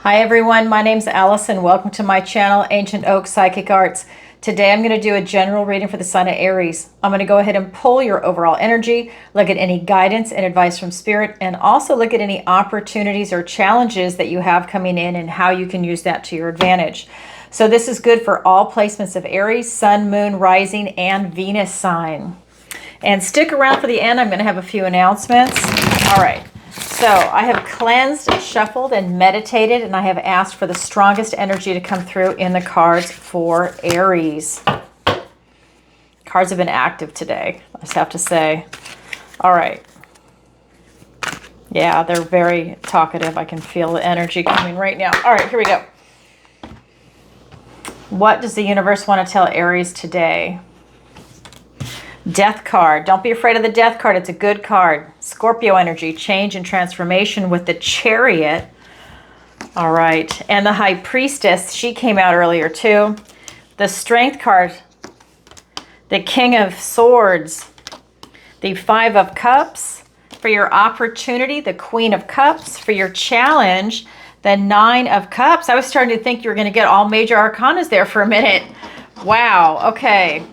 Hi everyone, my name's Alison. Welcome to my channel, Ancient Oak Psychic Arts. Today I'm going to do a general reading for the sign of Aries. I'm going to go ahead and pull your overall energy, look at any guidance and advice from Spirit, and also look at any opportunities or challenges that you have coming in and how you can use that to your advantage. So this is good for all placements of Aries, Sun, Moon, Rising, and Venus sign. And stick around for the end. I'm going to have a few announcements. All right. So I have cleansed, shuffled, and meditated, and I have asked for the strongest energy to come through in the cards for Aries. Cards have been active today, I just have to say. All right. Yeah, they're very talkative. I can feel the energy coming right now. All right, here we go. What does the universe want to tell Aries today? Death card. Don't be afraid of the death card. It's a good card. Scorpio energy, change and transformation with the Chariot. All right. And the High Priestess, she came out earlier too. The Strength card, the King of Swords, the Five of Cups for your opportunity, the Queen of Cups for your challenge, the Nine of Cups. I was starting to think you were going to get all major arcanas there for a minute. Wow. Okay.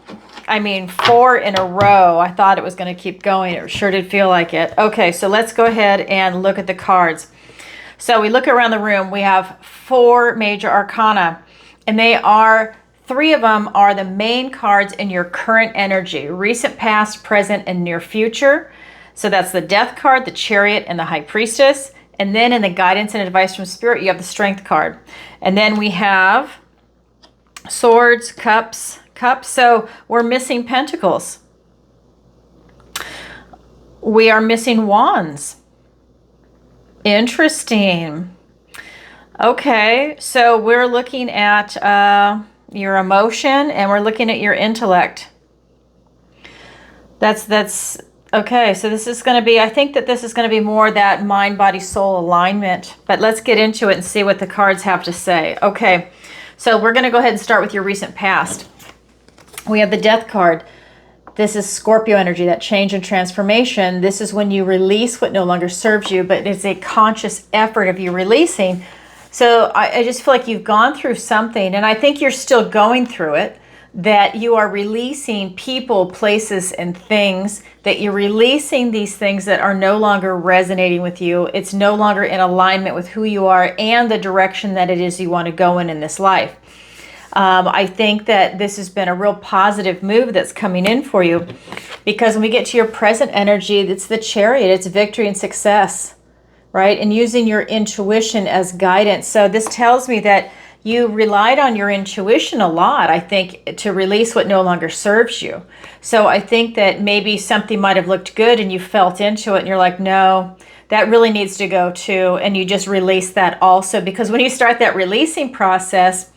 I mean, 4 in a row. I thought it was going to keep going. It sure did feel like it. Okay, so let's go ahead and look at the cards. So we look around the room. We have 4 major arcana, and they are, 3 of them are the main cards in your current energy, recent, past, present, and near future. So that's the Death card, the Chariot, and the High Priestess. And then in the guidance and advice from Spirit, you have the Strength card. And then we have Swords, Cups. So we're missing Pentacles. We are missing Wands. Interesting. Okay, so we're looking at your emotion, and we're looking at your intellect. That's okay. So this is going to be, I think that this is going to be more that mind, body, soul alignment. But let's get into it and see what the cards have to say. Okay, so we're going to go ahead and start with your recent past. We have the Death card. This is Scorpio energy, that change and transformation. This is when you release what no longer serves you, but it's a conscious effort of you releasing. So I just feel like you've gone through something, and I think you're still going through it, that you are releasing people, places, and things, that you're releasing these things that are no longer resonating with you. It's no longer in alignment with who you are and the direction that it is you want to go in this life. I think that this has been a real positive move that's coming in for you, because when we get to your present energy, it's the Chariot, it's victory and success, right? And using your intuition as guidance. So this tells me that you relied on your intuition a lot, I think, to release what no longer serves you. So I think that maybe something might have looked good and you felt into it and you're like, no, that really needs to go too. And you just release that also, because when you start that releasing process,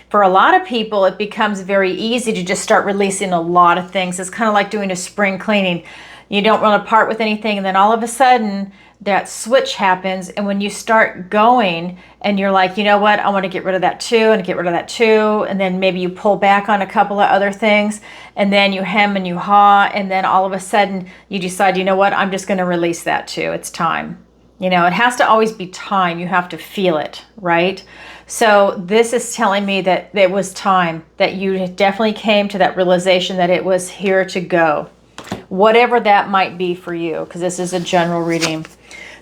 for a lot of people, it becomes very easy to just start releasing a lot of things. It's kind of like doing a spring cleaning. You don't want to part with anything, and then all of a sudden, that switch happens, and when you start going, and you're like, you know what, I want to get rid of that too, and get rid of that too, and then maybe you pull back on a couple of other things, and then you hem and you haw, and then all of a sudden, you decide, you know what, I'm just going to release that too. It's time. You know, it has to always be time. You have to feel it, right? So this is telling me that it was time, that you definitely came to that realization that it was here to go, whatever that might be for you, because this is a general reading.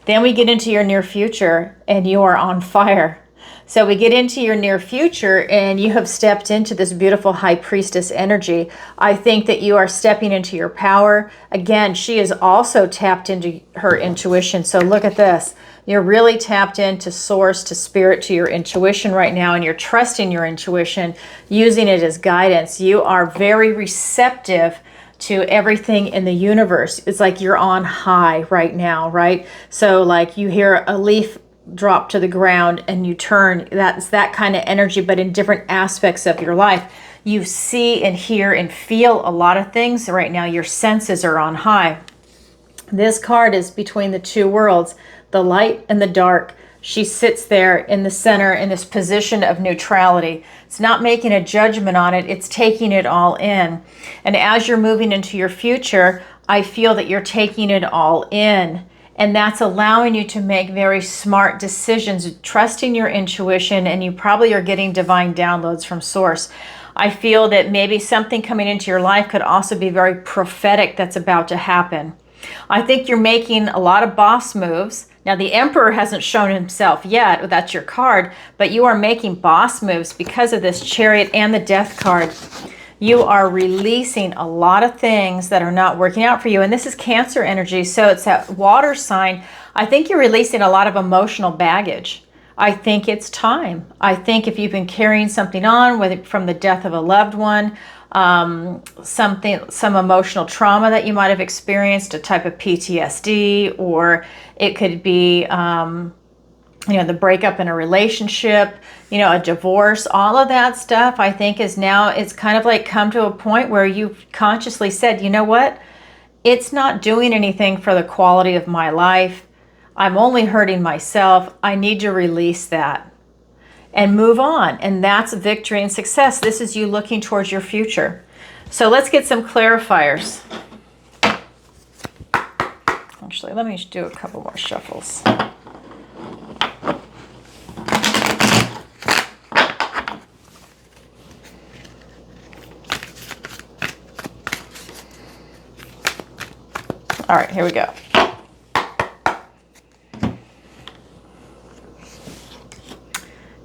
Then we get into your near future, and you are on fire. So we get into your near future, and you have stepped into this beautiful High Priestess energy. I think that you are stepping into your power. Again, she is also tapped into her intuition. So look at this. You're really tapped into source, to spirit, to your intuition right now, and you're trusting your intuition, using it as guidance. You are very receptive to everything in the universe. It's like you're on high right now, right? So like you hear a leaf drop to the ground and you turn, that's that kind of energy, but in different aspects of your life. You see and hear and feel a lot of things right now. Your senses are on high. This card is between the two worlds, the light and the dark. She sits there in the center in this position of neutrality. It's not making a judgment on it. It's taking it all in. And as you're moving into your future, I feel that you're taking it all in. And that's allowing you to make very smart decisions, trusting your intuition, and you probably are getting divine downloads from source. I feel that maybe something coming into your life could also be very prophetic that's about to happen. I think you're making a lot of boss moves. Now, the Emperor hasn't shown himself yet. That's your card. But you are making boss moves because of this Chariot and the Death card. You are releasing a lot of things that are not working out for you. And this is Cancer energy, so it's that water sign. I think you're releasing a lot of emotional baggage. I think it's time. I think if you've been carrying something on, whether from the death of a loved one, some emotional trauma that you might have experienced, a type of PTSD, or it could be, the breakup in a relationship, a divorce, all of that stuff, I think is now, it's kind of like come to a point where you've consciously said, you know what? It's not doing anything for the quality of my life. I'm only hurting myself. I need to release that and move on. And that's victory and success. This is you looking towards your future. So let's get some clarifiers. Actually, let me do a couple more shuffles. All right, here we go.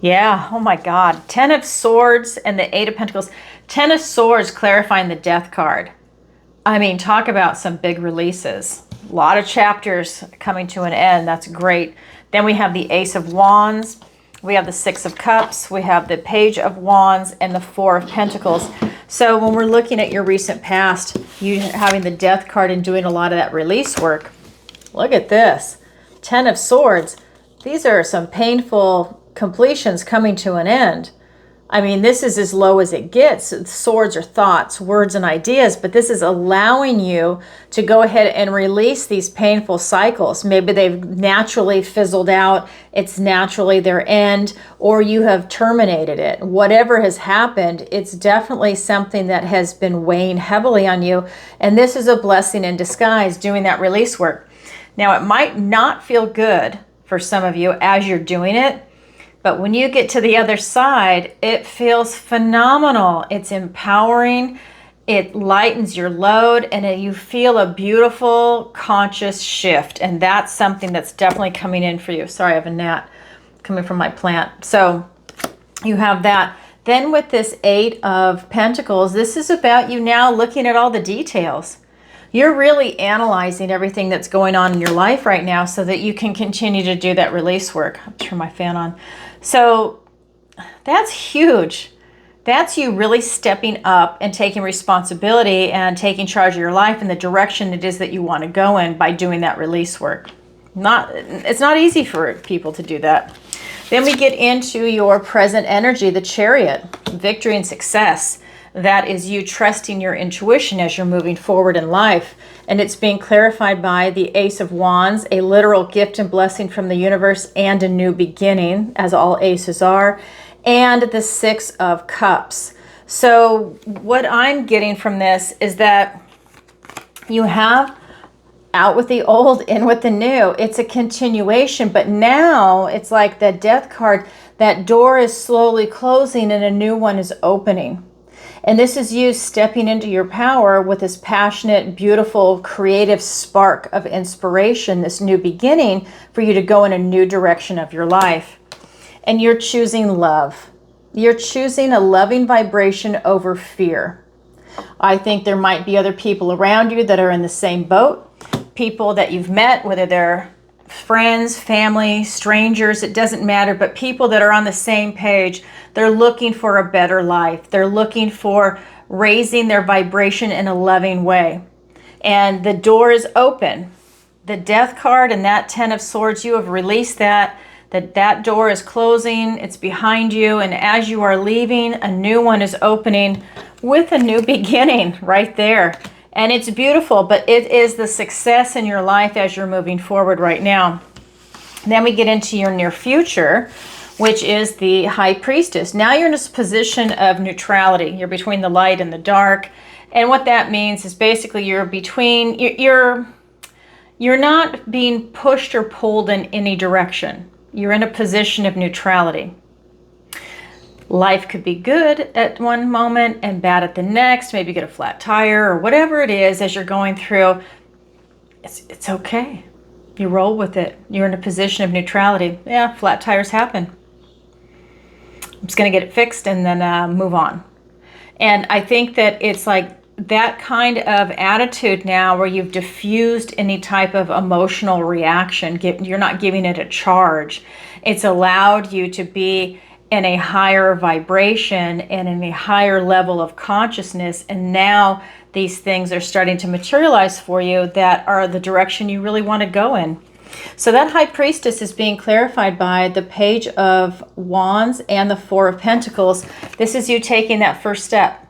Yeah, oh my God. 10 of Swords and the 8 of Pentacles. 10 of Swords clarifying the Death card. I mean, talk about some big releases. A lot of chapters coming to an end. That's great. Then we have the Ace of Wands. We have the 6 of Cups. We have the Page of Wands and the 4 of Pentacles. So when we're looking at your recent past, you having the Death card and doing a lot of that release work, look at this. 10 of Swords. These are some painful completions coming to an end. I mean, this is as low as it gets. Swords are thoughts, words, and ideas, but this is allowing you to go ahead and release these painful cycles. Maybe they've naturally fizzled out, it's naturally their end, or you have terminated it. Whatever has happened, it's definitely something that has been weighing heavily on you, and this is a blessing in disguise, doing that release work. Now, it might not feel good for some of you as you're doing it, but when you get to the other side, it feels phenomenal. It's empowering. It lightens your load, and you feel a beautiful conscious shift. And that's something that's definitely coming in for you. Sorry, I have a gnat coming from my plant. So you have that. Then with this 8 of Pentacles, this is about you now looking at all the details. You're really analyzing everything that's going on in your life right now so that you can continue to do that release work. I'll turn my fan on. So that's huge. That's you really stepping up and taking responsibility and taking charge of your life in the direction it is that you want to go in by doing that release work. It's not easy for people to do that. Then we get into your present energy, the Chariot, victory and success. That is you trusting your intuition as you're moving forward in life. And it's being clarified by the Ace of Wands, a literal gift and blessing from the universe and a new beginning, as all aces are, and the 6 of Cups. So what I'm getting from this is that you have out with the old, in with the new. It's a continuation, but now it's like the Death card, that door is slowly closing and a new one is opening. And this is you stepping into your power with this passionate, beautiful, creative spark of inspiration, this new beginning for you to go in a new direction of your life. And you're choosing love. You're choosing a loving vibration over fear. I think there might be other people around you that are in the same boat. People that you've met, whether they're friends, family, strangers, it doesn't matter, but people that are on the same page. They're looking for a better life. They're looking for raising their vibration in a loving way. And the door is open. The Death card and that 10 of Swords, you have released that door is closing, it's behind you, and as you are leaving, a new one is opening with a new beginning right there. And it's beautiful, but it is the success in your life as you're moving forward right now. Then we get into your near future, which is the High Priestess. Now you're in this position of neutrality. You're between the light and the dark. And what that means is basically you're between, You're not being pushed or pulled in any direction. You're in a position of neutrality. Life could be good at one moment and bad at the next. Maybe you get a flat tire or whatever it is as you're going through. It's okay. You roll with it. You're in a position of neutrality. Yeah, flat tires happen. I'm just going to get it fixed and then move on. And I think that it's like that kind of attitude now where you've diffused any type of emotional reaction. You're not giving it a charge. It's allowed you to be in a higher vibration and in a higher level of consciousness. And now these things are starting to materialize for you that are the direction you really want to go in. So that High Priestess is being clarified by the Page of Wands and the Four of Pentacles. This is you taking that first step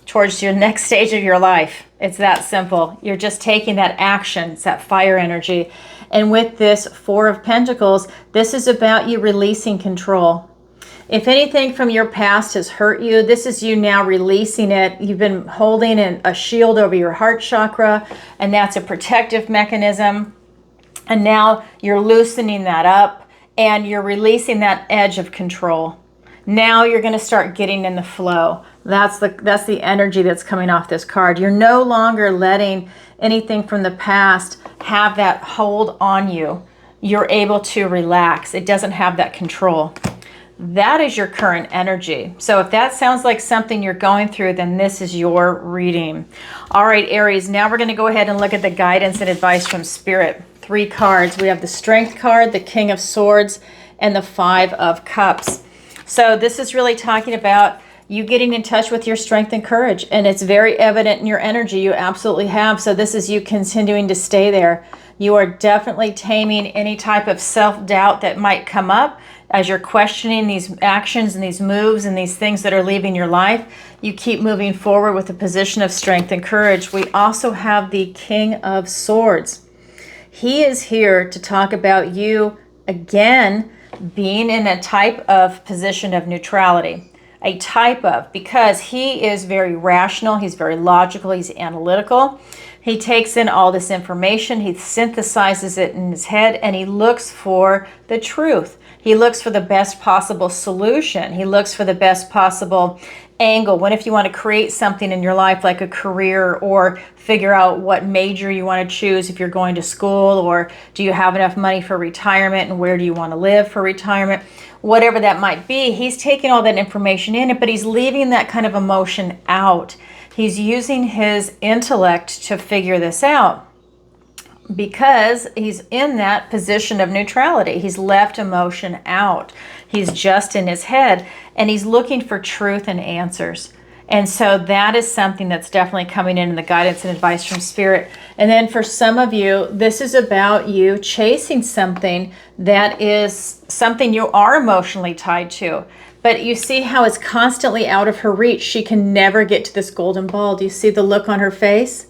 towards your next stage of your life. It's that simple. You're just taking that action. It's that fire energy. And with this Four of Pentacles, this is about you releasing control. If anything from your past has hurt you, this is you now releasing it. You've been holding a shield over your heart chakra, and that's a protective mechanism. And now you're loosening that up and you're releasing that edge of control. Now you're going to start getting in the flow. That's the energy that's coming off this card. You're no longer letting anything from the past have that hold on you. You're able to relax. It doesn't have that control. That is your current energy. So if that sounds like something you're going through, then this is your reading. All right, Aries, now we're going to go ahead and look at the guidance and advice from Spirit. 3 cards. We have the Strength card, the King of Swords, and the Five of Cups. So this is really talking about you getting in touch with your strength and courage. And it's very evident in your energy. You absolutely have. So this is you continuing to stay there. You are definitely taming any type of self-doubt that might come up as you're questioning these actions and these moves and these things that are leaving your life. You keep moving forward with a position of strength and courage. We also have the King of Swords. He is here to talk about you, again, being in a type of position of neutrality. A type of, because he is very rational, he's very logical, he's analytical. He takes in all this information, he synthesizes it in his head, and he looks for the truth. He looks for the best possible solution. He looks for the best possible angle. What if you want to create something in your life like a career, or figure out what major you want to choose if you're going to school, or do you have enough money for retirement and where do you want to live for retirement? Whatever that might be, he's taking all that information in it, but he's leaving that kind of emotion out. He's using his intellect to figure this out because he's in that position of neutrality. He's left emotion out. He's just in his head, and he's looking for truth and answers. And so that is something that's definitely coming in the guidance and advice from Spirit. And then for some of you, this is about you chasing something that is something you are emotionally tied to. But you see how it's constantly out of her reach. She can never get to this golden ball. Do you see the look on her face?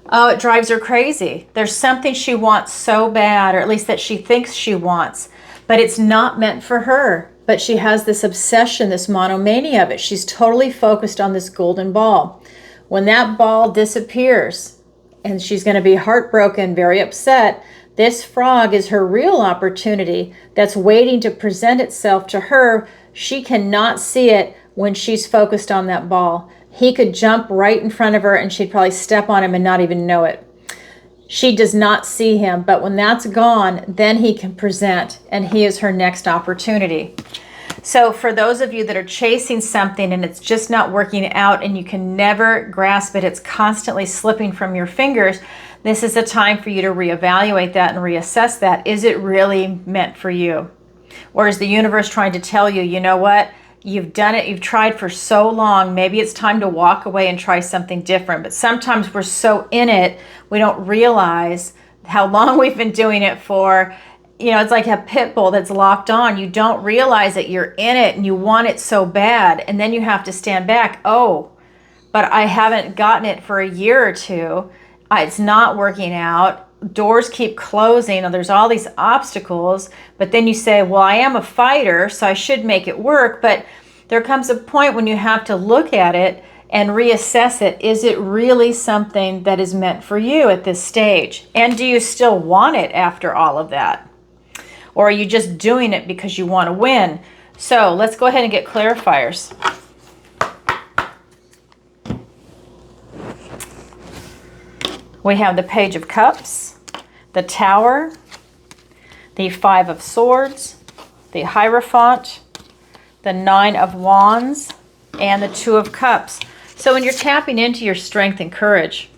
Oh, it drives her crazy. There's something she wants so bad, or at least that she thinks she wants, but it's not meant for her. But she has this obsession, this monomania of it. She's totally focused on this golden ball. When that ball disappears, and she's going to be heartbroken, very upset, this frog is her real opportunity that's waiting to present itself to her. She cannot see it when she's focused on that ball. He could jump right in front of her and she'd probably step on him and not even know it. She does not see him, but when that's gone, then he can present, and he is her next opportunity. So for those of you that are chasing something and it's just not working out and you can never grasp it, it's constantly slipping from your fingers, this is a time for you to reevaluate that and reassess that. Is it really meant for you? Or is the universe trying to tell you, you know what? You've done it, you've tried for so long, maybe it's time to walk away and try something different. But sometimes we're so in it, we don't realize how long we've been doing it for. You know, it's like a pit bull that's locked on. You don't realize that you're in it and you want it so bad. And then you have to stand back. Oh, but I haven't gotten it for a year or two. It's not working out. Doors keep closing, and there's all these obstacles, but then you say, well, I am a fighter, so I should make it work. But there comes a point when you have to look at it and reassess it. Is it really something that is meant for you at this stage? And do you still want it after all of that? Or are you just doing it because you want to win? So let's go ahead and get clarifiers. We have the Page of Cups, the Tower, the Five of Swords, the Hierophant, the Nine of Wands, and the Two of Cups. So when you're tapping into your strength and courage,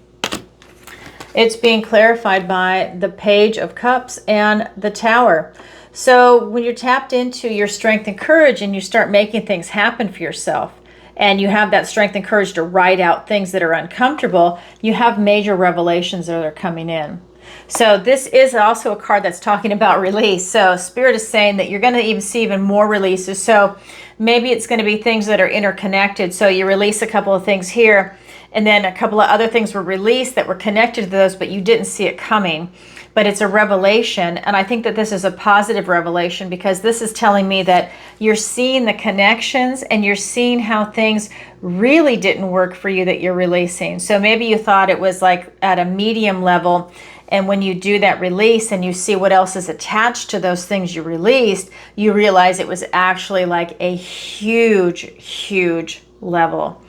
it's being clarified by the Page of Cups and the Tower. So when you're tapped into your strength and courage and you start making things happen for yourself, and you have that strength and courage to write out things that are uncomfortable, you have major revelations that are coming in. So this is also a card that's talking about release. So Spirit is saying that you're going to even see even more releases. So maybe it's going to be things that are interconnected. So you release a couple of things here, and then a couple of other things were released that were connected to those, but you didn't see it coming. But it's a revelation, and I think that this is a positive revelation, because this is telling me that you're seeing the connections and you're seeing how things really didn't work for you that you're releasing. So maybe you thought it was like at a medium level, and when you do that release and you see what else is attached to those things you released, you realize it was actually like a huge, huge level.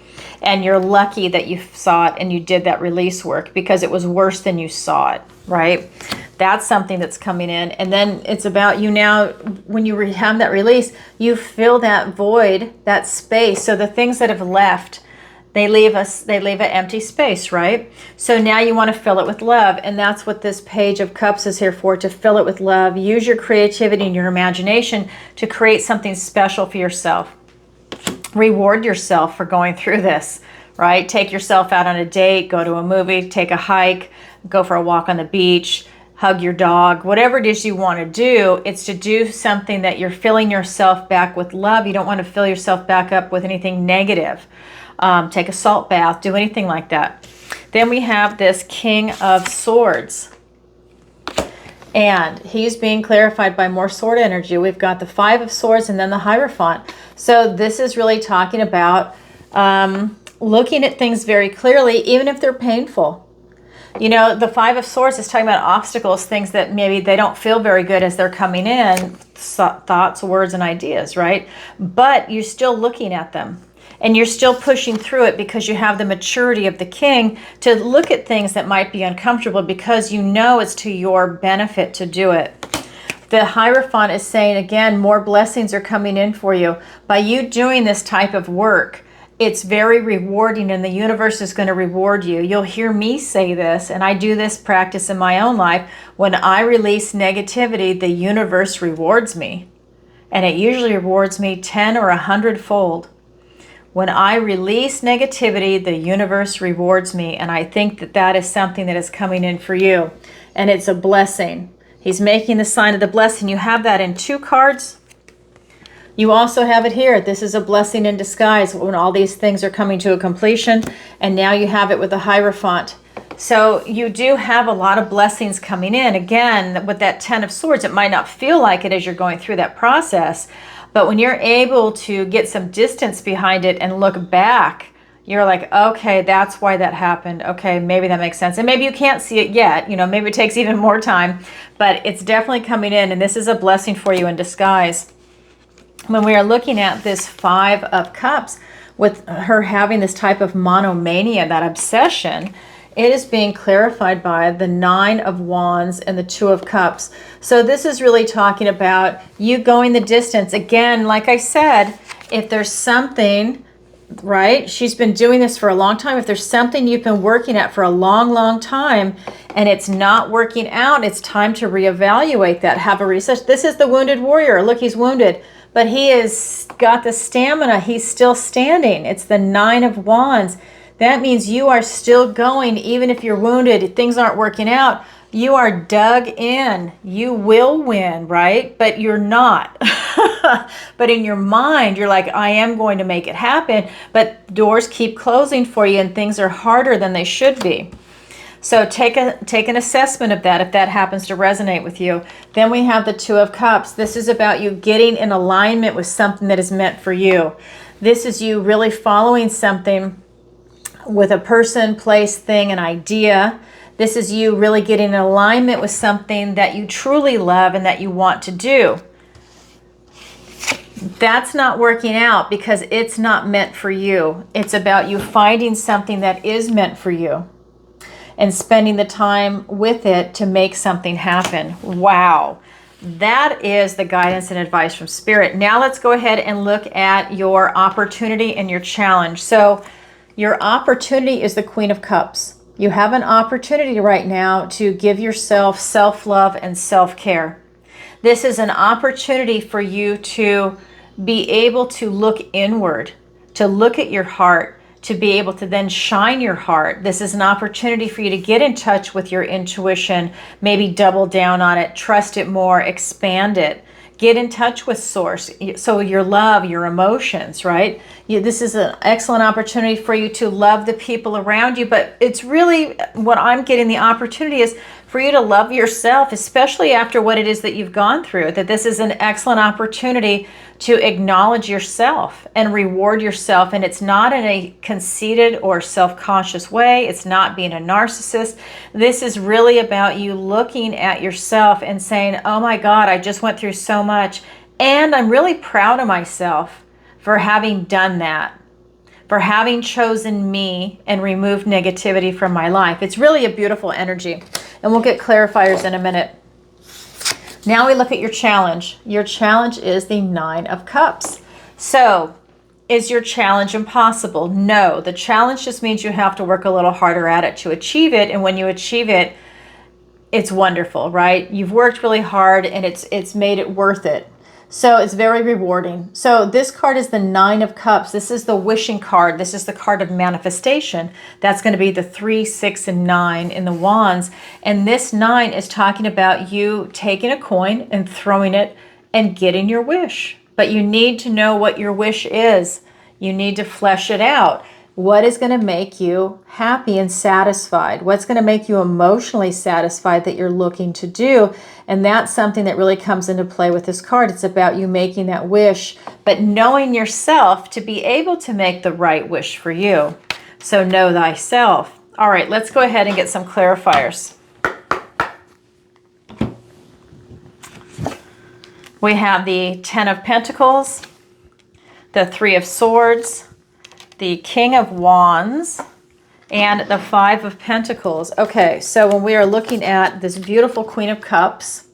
And you're lucky that you saw it and you did that release work, because it was worse than you saw it, right? That's something that's coming in. And then it's about you now, when you have that release, you fill that void, that space. So the things that have left, they leave an empty space, right? So now you want to fill it with love. And that's what this Page of Cups is here for, to fill it with love. Use your creativity and your imagination to create something special for yourself. Reward yourself for going through this, right? Take yourself out on a date, go to a movie, take a hike, go for a walk on the beach, hug your dog, whatever it is you want to do. It's to do something that you're filling yourself back with love. You don't want to fill yourself back up with anything negative. Take a salt bath, do anything like that. Then we have this King of Swords. And he's being clarified by more sword energy. We've got the Five of Swords and then the Hierophant. So this is really talking about looking at things very clearly, even if they're painful. You know, the Five of Swords is talking about obstacles, things that maybe they don't feel very good as they're coming in, thoughts, words, and ideas, right? But you're still looking at them. And you're still pushing through it because you have the maturity of the King to look at things that might be uncomfortable, because you know it's to your benefit to do it. The Hierophant is saying, again, more blessings are coming in for you. By you doing this type of work, it's very rewarding, and the universe is going to reward you. You'll hear me say this, and I do this practice in my own life. When I release negativity, the universe rewards me. And it usually rewards me 10 or 100-fold. When I release negativity, the universe rewards me. And I think that that is something that is coming in for you. And it's a blessing. He's making the sign of the blessing. You have that in 2 cards. You also have it here. This is a blessing in disguise when all these things are coming to a completion. And now you have it with the Hierophant. So you do have a lot of blessings coming in. Again, with that 10 of Swords, it might not feel like it as you're going through that process. But when you're able to get some distance behind it and look back, you're like, okay, that's why that happened. Okay, maybe that makes sense. And maybe you can't see it yet. You know, maybe it takes even more time. But it's definitely coming in, and this is a blessing for you in disguise. When we are looking at this Five of Cups, with her having this type of monomania, that obsession, it is being clarified by the Nine of Wands and the Two of Cups. So this is really talking about you going the distance. Again, like I said, if there's something, right? She's been doing this for a long time. If there's something you've been working at for a long, long time and it's not working out, it's time to reevaluate that. Have a research. This is the wounded warrior. Look, he's wounded, but he has got the stamina. He's still standing. It's the Nine of Wands. That means you are still going, even if you're wounded, things aren't working out. You are dug in. You will win, right? But you're not. But in your mind, you're like, I am going to make it happen. But doors keep closing for you and things are harder than they should be. So take an assessment of that if that happens to resonate with you. Then we have the Two of Cups. This is about you getting in alignment with something that is meant for you. This is you really following something with a person, place, thing, an idea. This is you really getting in alignment with something that you truly love and that you want to do. That's not working out because it's not meant for you. It's about you finding something that is meant for you and spending the time with it to make something happen. Wow. That is the guidance and advice from Spirit. Now let's go ahead and look at your opportunity and your challenge. So your opportunity is the Queen of Cups. You have an opportunity right now to give yourself self-love and self-care. This is an opportunity for you to be able to look inward, to look at your heart, to be able to then shine your heart. This is an opportunity for you to get in touch with your intuition, maybe double down on it, trust it more, expand it, get in touch with Source. So your love, your emotions, right? This is an excellent opportunity for you to love the people around you, but it's really what I'm getting the opportunity is for you to love yourself, especially after what it is that you've gone through, that this is an excellent opportunity to acknowledge yourself and reward yourself. And it's not in a conceited or self-conscious way. It's not being a narcissist. This is really about you looking at yourself and saying, oh my God, I just went through so much. And I'm really proud of myself for having done that, for having chosen me and removed negativity from my life. It's really a beautiful energy. And we'll get clarifiers in a minute. Now we look at your challenge. Your challenge is the 9 of Cups. So, is your challenge impossible? No. The challenge just means you have to work a little harder at it to achieve it. And when you achieve it, it's wonderful, right? You've worked really hard and it's made it worth it. So it's very rewarding. So this card is the 9 of Cups. This is the wishing card. This is the card of manifestation. That's going to be the 3, 6, and 9 in the wands. And this 9 is talking about you taking a coin and throwing it and getting your wish. But you need to know what your wish is. You need to flesh it out. What is going to make you happy and satisfied? What's going to make you emotionally satisfied that you're looking to do? And that's something that really comes into play with this card. It's about you making that wish, but knowing yourself to be able to make the right wish for you. So know thyself. All right, let's go ahead and get some clarifiers. We have the 10 of Pentacles, the 3 of Swords, the King of Wands, and the 5 of Pentacles. Okay, so when we are looking at this beautiful Queen of Cups,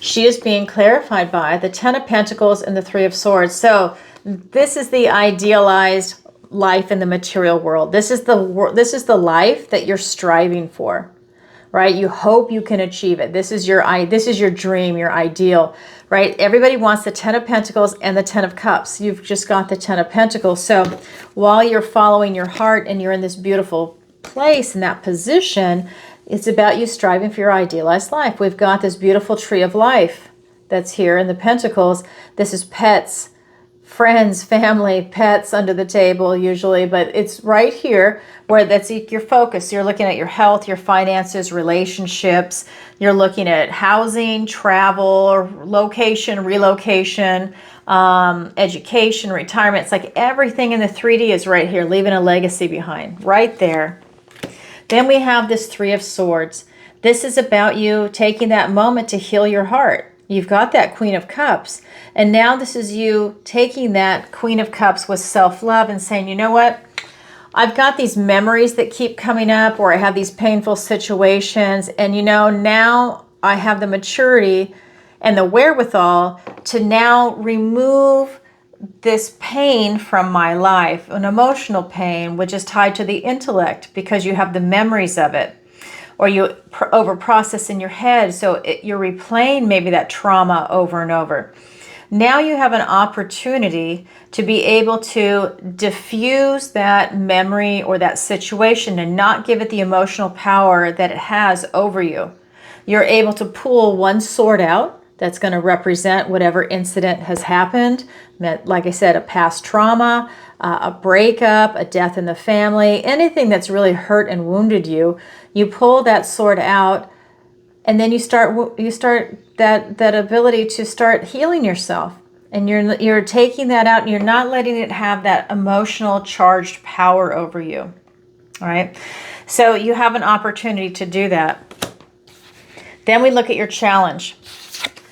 she is being clarified by the 10 of Pentacles and the 3 of Swords. So this is the idealized life in the material world. This is the life that you're striving for, right? You hope you can achieve it. This is your dream, your ideal, right? Everybody wants the 10 of Pentacles and the 10 of Cups. You've just got the 10 of Pentacles. So while you're following your heart and you're in this beautiful place in that position, it's about you striving for your idealized life. We've got this beautiful tree of life that's here in the Pentacles. This is pets, friends, family, pets under the table usually, but it's right here where that's your focus. You're looking at your health, your finances, relationships. You're looking at housing, travel, location, relocation, education, retirement. It's like everything in the 3D is right here, leaving a legacy behind, right there. Then we have this 3 of Swords. This is about you taking that moment to heal your heart. You've got that Queen of Cups. And now this is you taking that Queen of Cups with self-love and saying, you know what? I've got these memories that keep coming up, or I have these painful situations. And now I have the maturity and the wherewithal to now remove this pain from my life, an emotional pain, which is tied to the intellect because you have the memories of it, or you over-process in your head. So you're replaying maybe that trauma over and over. Now you have an opportunity to be able to diffuse that memory or that situation and not give it the emotional power that it has over you. You're able to pull one sword out that's going to represent whatever incident has happened. Like I said, a past trauma, a breakup, a death in the family, anything that's really hurt and wounded you. You pull that sword out, and then you start that ability to start healing yourself And you're taking that out and you're not letting it have that emotional charged power over you. All right. So you have an opportunity to do that. Then we look at your challenge.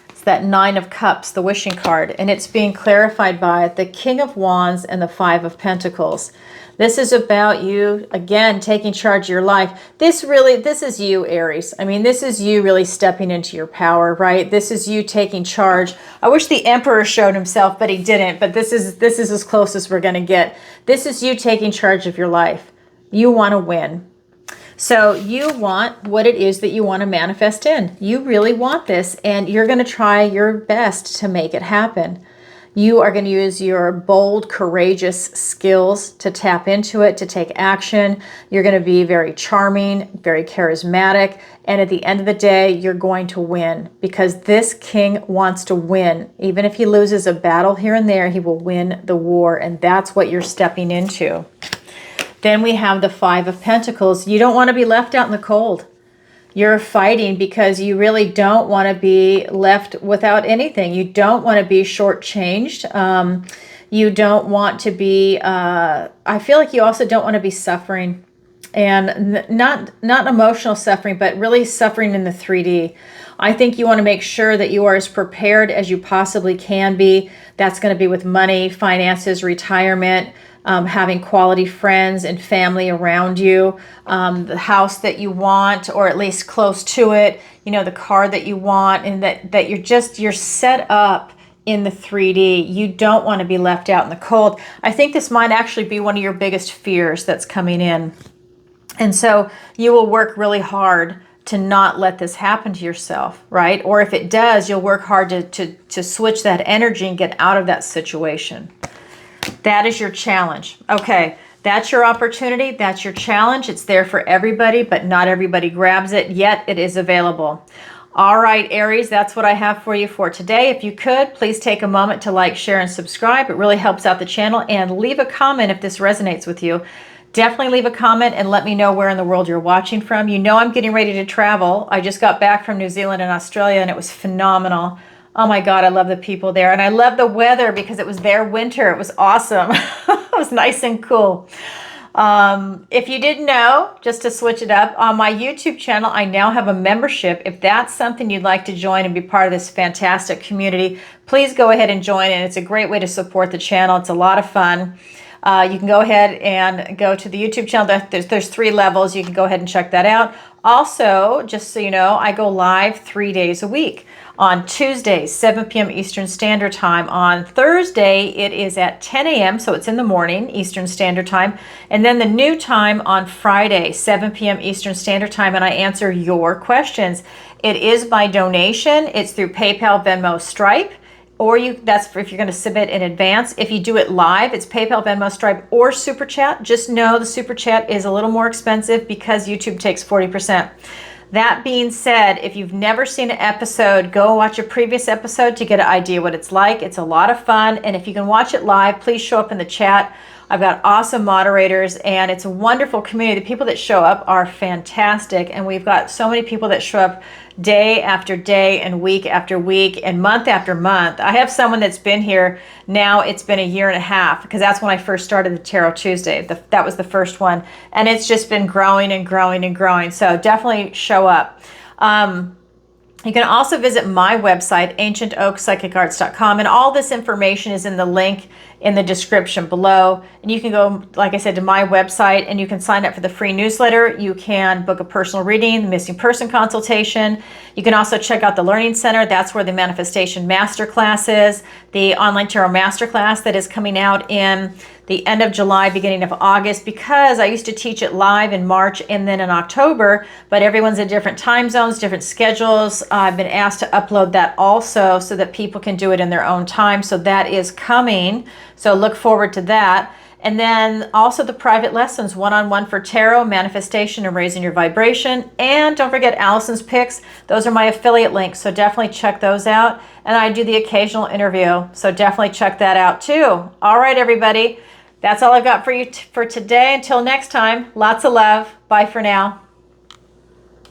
It's that 9 of Cups, the wishing card, and it's being clarified by the King of Wands and the 5 of Pentacles. This is about you, again, taking charge of your life. This is you, Aries. I mean, this is you really stepping into your power, right? This is you taking charge. I wish the Emperor showed himself, but he didn't. But this is as close as we're going to get. This is you taking charge of your life. You want to win. So you want what it is that you want to manifest in. You really want this, and you're going to try your best to make it happen. You are going to use your bold, courageous skills to tap into it, to take action. You're going to be very charming, very charismatic. And at the end of the day, you're going to win, because this king wants to win. Even if he loses a battle here and there, he will win the war. And that's what you're stepping into. Then we have the 5 of Pentacles. You don't want to be left out in the cold. You're fighting because you really don't want to be left without anything. You don't want to be shortchanged. You don't want to be, I feel like you also don't want to be suffering. And not emotional suffering, but really suffering in the 3D. I think you want to make sure that you are as prepared as you possibly can be. That's going to be with money, finances, retirement, having quality friends and family around you, the house that you want, or at least close to it, you know, the car that you want, and that you're set up in the 3D. You don't want to be left out in the cold. I think this might actually be one of your biggest fears that's coming in. And so you will work really hard to not let this happen to yourself, right? Or if it does, you'll work hard to switch that energy and get out of that situation. That is your challenge. Okay, that's your opportunity. That's your challenge. It's there for everybody, but not everybody grabs it, yet it is available. All right, Aries, that's what I have for you for today. If you could, please take a moment to like, share, and subscribe. It really helps out the channel. And leave a comment if this resonates with you. Definitely leave a comment and let me know where in the world you're watching from. You know I'm getting ready to travel. I just got back from New Zealand and Australia, and it was phenomenal. Oh my God, I love the people there. And I love the weather because it was their winter. It was awesome. It was nice and cool. If you didn't know, just to switch it up, on my YouTube channel, I now have a membership. If that's something you'd like to join and be part of this fantastic community, please go ahead and join. And it's a great way to support the channel. It's a lot of fun. You can go ahead and go to the YouTube channel. There's 3 levels. You can go ahead and check that out. Also, just so you know, I go live 3 days a week. On Tuesdays, 7 p.m. Eastern Standard Time. On Thursday, it is at 10 a.m., so it's in the morning, Eastern Standard Time. And then the new time on Friday, 7 p.m. Eastern Standard Time, and I answer your questions. It is by donation. It's through PayPal, Venmo, Stripe. Or that's if you're going to submit in advance. If you do it live, it's PayPal, Venmo, Stripe, or SuperChat. Just know the SuperChat is a little more expensive because YouTube takes 40%. That being said, if you've never seen an episode, go watch a previous episode to get an idea what it's like. It's a lot of fun. And if you can watch it live, please show up in the chat. I've got awesome moderators, and it's a wonderful community. The people that show up are fantastic. And we've got so many people that show up day after day and week after week and month after month. I have someone that's been here now. It's been 1.5 years because that's when I first started the Tarot Tuesday. That was the first one. And it's just been growing and growing and growing. So definitely show up. You can also visit my website, ancientoakpsychicarts.com, and all this information is in the link in the description below. And you can go, like I said, to my website, and you can sign up for the free newsletter. You can book a personal reading, the missing person consultation. You can also check out the Learning Center. That's where the Manifestation Masterclass is, the Online Tarot Masterclass that is coming out in the end of July, beginning of August, because I used to teach it live in March and then in October, but everyone's in different time zones, different schedules. I've been asked to upload that also so that people can do it in their own time. So that is coming. So look forward to that. And then also the private lessons, one-on-one for tarot, manifestation, and raising your vibration. And don't forget Alison's picks. Those are my affiliate links, so definitely check those out. And I do the occasional interview, so definitely check that out too. All right, everybody. That's all I've got for you for today. Until next time, lots of love. Bye for now.